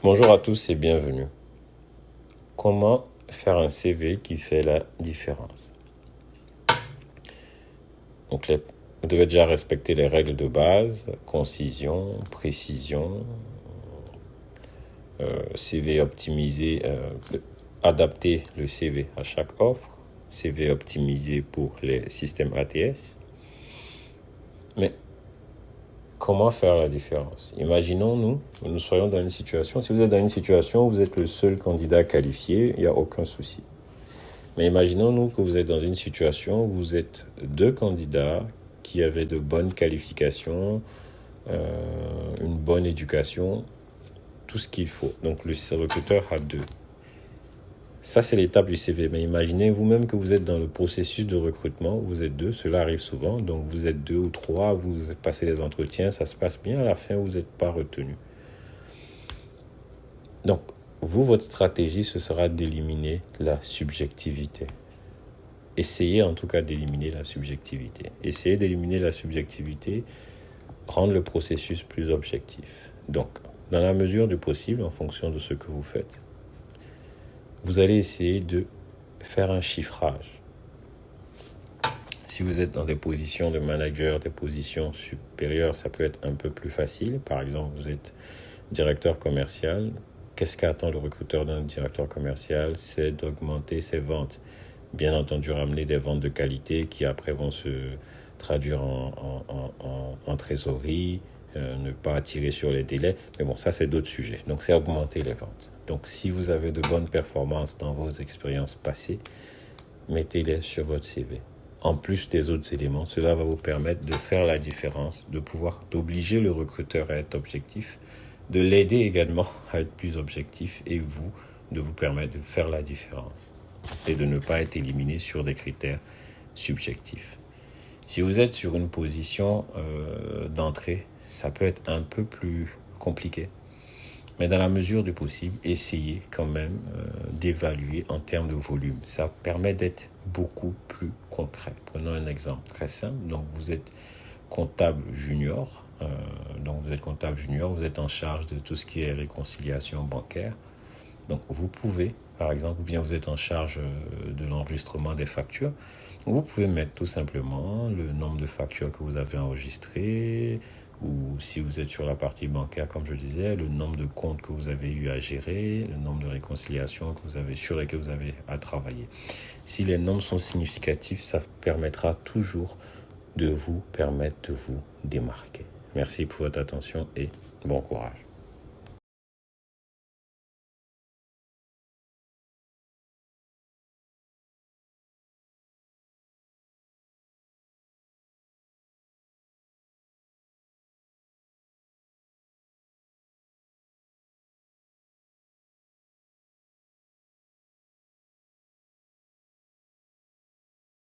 Bonjour à tous et bienvenue. Comment faire un CV qui fait la différence? Donc, vous devez déjà respecter les règles de base, concision, précision, CV optimisé, adapter le CV à chaque offre, CV optimisé pour les systèmes ATS. Mais comment faire la différence? Imaginons, nous soyons dans une situation, si vous êtes dans une situation où vous êtes le seul candidat qualifié, il n'y a aucun souci. Mais imaginons-nous que vous êtes dans une situation où vous êtes deux candidats qui avaient de bonnes qualifications, une bonne éducation, tout ce qu'il faut. Donc le recruteur a deux. Ça, c'est l'étape du CV. Mais imaginez vous-même que vous êtes dans le processus de recrutement, vous êtes deux, cela arrive souvent. Donc vous êtes deux ou trois, vous passez les entretiens, ça se passe bien, à la fin, vous n'êtes pas retenu. Donc, votre stratégie, ce sera d'éliminer la subjectivité. Essayez en tout cas d'éliminer la subjectivité. Essayez d'éliminer la subjectivité, rendre le processus plus objectif. Donc, dans la mesure du possible, en fonction de ce que vous faites, vous allez essayer de faire un chiffrage. Si vous êtes dans des positions de manager, des positions supérieures, ça peut être un peu plus facile. Par exemple, vous êtes directeur commercial. Qu'est-ce qu'attend le recruteur d'un directeur commercial? C'est d'augmenter ses ventes. Bien entendu, ramener des ventes de qualité qui après vont se traduire en trésorerie, ne pas tirer sur les délais. Mais bon, ça, c'est d'autres sujets. Donc, c'est augmenter les ventes. Donc, si vous avez de bonnes performances dans vos expériences passées, mettez-les sur votre CV. En plus des autres éléments, cela va vous permettre de faire la différence, d'obliger le recruteur à être objectif, de l'aider également à être plus objectif et de vous permettre de faire la différence et de ne pas être éliminé sur des critères subjectifs. Si vous êtes sur une position d'entrée, ça peut être un peu plus compliqué. Mais dans la mesure du possible, essayez quand même d'évaluer en termes de volume. Ça permet d'être beaucoup plus concret. Prenons un exemple très simple. Donc, vous êtes comptable junior. Vous êtes en charge de tout ce qui est réconciliation bancaire. Donc, vous pouvez, par exemple, ou bien vous êtes en charge de l'enregistrement des factures. Vous pouvez mettre tout simplement le nombre de factures que vous avez enregistrées, ou si vous êtes sur la partie bancaire, comme je disais, le nombre de comptes que vous avez eu à gérer, le nombre de réconciliations sur lesquelles vous avez à travailler. Si les nombres sont significatifs, ça permettra toujours de vous démarquer. Merci pour votre attention et bon courage.